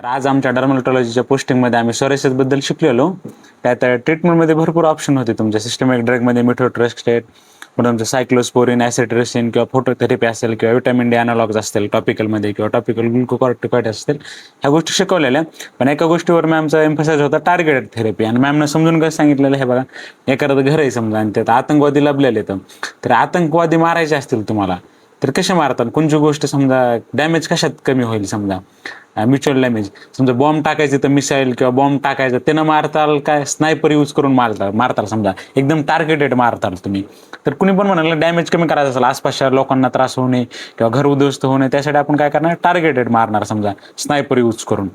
आज आमच्या डर्मॅटॉलॉजीच्या पोस्टिंगमध्ये आम्ही सोरायसिसबद्दल शिकलेलो. त्यात ट्रीटमेंटमध्ये भरपूर ऑप्शन होते. तुमच्या सिस्टमॅटिक ड्रगमध्ये मिथोट्रेक्सेट, पुढे तुमचं सायक्लोस्पोरिन, ॲसिट्रोसिन किंवा फोटोथेरपी असेल किंवा विटॅमिन डी अॅनालॉग्स असतील टॉपिकलमध्ये किंवा टॉपिकल ग्लुकोकॉर्टिकॉइड असतील, ह्या गोष्टी शिकवलेल्या. पण एका गोष्टीवर मॅमचा एम्फसाइज होता, टार्गेटेड थेरपी. आणि मॅमनं समजून कसं सांगितलेलं, हे बघा, एखादं घर आहे समजा आणि त्यात आतंकवादी लपलेले, तर आतंकवादी मारायचे असतील तुम्हाला, तर कसे मारतात? कोणची गोष्ट समजा डॅमेज कशात कमी होईल? समजा म्युच्युअल डॅमेज, समजा बॉम्ब टाकायचे तर मिसाईल किंवा बॉम्ब टाकायचं त्यानं मारताल काय स्नायपर यूज करून मारताल समजा एकदम टार्गेटेड मारताल तुम्ही, तर कुणी पण म्हणाल डॅमेज कमी करायचं असेल, आसपासच्या लोकांना त्रास होणे किंवा घर उद्ध्वस्त होणे, त्यासाठी आपण काय करणार? टार्गेटेड मारणार समजा स्नायपर यूज करून.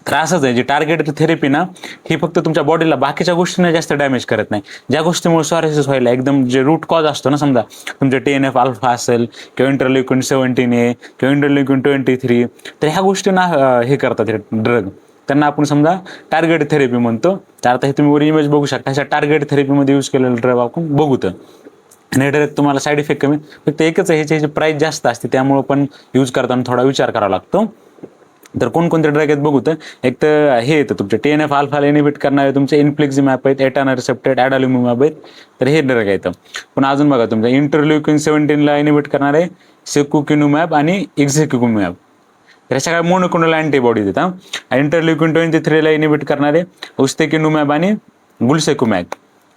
तर असंच आहे, जी टार्गेटेड थेरपी ना, ही फक्त तुमच्या बॉडीला बाकीच्या गोष्टींना जास्त डॅमेज करत नाही. ज्या गोष्टीमुळे सोरायसिस व्हायला एकदम जे रूट कॉज असतो ना, समजा तुमचे TNF अल्फा असेल किंवा इंटरल्युकिन 17A किंवा इंटरल्युकिन 23, तर ह्या गोष्टींना हे करतात हे ड्रग, त्यांना आपण समजा टार्गेट थेरपी म्हणतो. तर आता हे तुम्ही वर इमेज बघू शकता, ह्या टार्गेट थेरपीमध्ये यूज केलेलं ड्रग आपण बघू. तर आणि डायरेक्ट तुम्हाला साईड इफेक्ट कमी, फक्त एकच आहे, ह्याची प्राईस जास्त असते, त्यामुळे पण यूज करताना थोडा विचार करावा लागतो. तर कोणकोणते ड्रग आहेत बघू. तर एक तर हे येतं तुमचे TNF अल्फाला इनिबिट करणारे तुमचे इन्फ्लिक्झिमॅब आहेत, एटानरिसेप्टेड, ॲडालिम्युमॅब आहेत, तर हे ड्रग येतं. पण अजून बघा, तुमच्या इंटरल्युकिन 17ला इनिबिट करणारे सेकुकिनुमॅब आणि एक्झिक्युमॅब, तर ह्या सगळ्या मोनोक्लोनल अँटीबॉडीज येतात. इंटरल्युकिन 23ला इनिबिट करणारे उस्तेकिनुमॅब आणि गुलसेकुमॅब,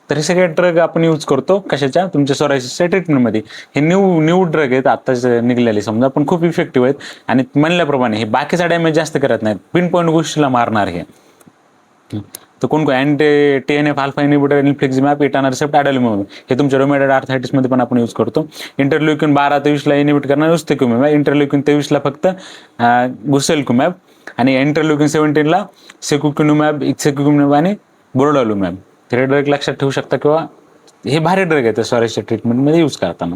तर हे सगळे ड्रग आपण यूज करतो कशाच्या? तुमच्या सोरायसिसच्या ट्रीटमेंटमध्ये. हे न्यू ड्रग आहेत, आत्ताच निघलेले समजा, पण खूप इफेक्टिव्ह आहेत. आणि म्हणल्याप्रमाणे हे बाकीचा डॅमेज जास्त करत नाहीत, पिन पॉईंट गोष्टीला मारणार हे. तर कोण TNF अल्फा इनिबिटर, इन्फ्लिक्झिमॅब, एटानरिसेप्ट, ॲडालिम्युमॅब, हे तुमच्या रोमॅटॉइड आर्थरायटिसमध्ये पण आपण यूज करतो. इंटरल्युकिन 12-23ला इनिबिट करणार उस्तेकुमॅब, इंटरल्युकिन 23ला फक्त गुसेलकुमॅब, आणि इंटरल्युकिन 17ला सेकुकिनुमॅब, इक्सेकुमॅब आणि बोर्डोलुमॅब. हे ड्रग लक्षात ठेवू शकता, किंवा हे भारी ड्रग आहेत सोरायसिसच्या ट्रीटमेंटमध्ये यूज करताना.